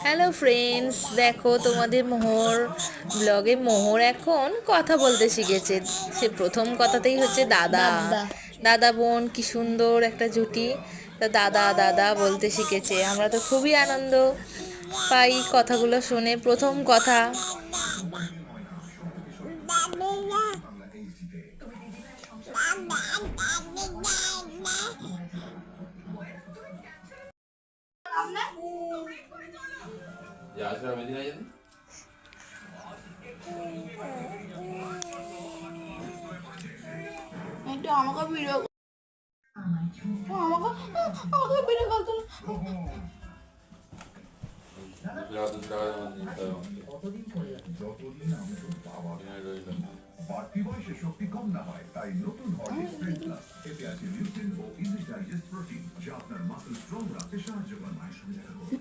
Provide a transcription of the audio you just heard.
Hello friends, দেখো তোমাদের মোহর ব্লগে মোহর এখন কথা বলতে শিখেছে। সে প্রথম কথাতেই হচ্ছে দাদা। দাদা। দাদা বোন কি সুন্দর একটা জুটি। তা দাদা দাদা বলতে শিখেছে। আমরা তো খুবই আনন্দ পাই কথাগুলো শুনে। প্রথম কথা একটু আমাকে ভিডিও আমাকে আমাকে ভিডিও কল তোলো। বাড়তি বয়সে শক্তি কম না হয় তাই নতুন হরলিক্স স্প্রেড প্লাস এতে আছে নিউট্রিন ও ইজি ডাইজেস্ট প্রোটিন যা আপনার মাসল স্ট্রং রাখতে সাহায্য করে।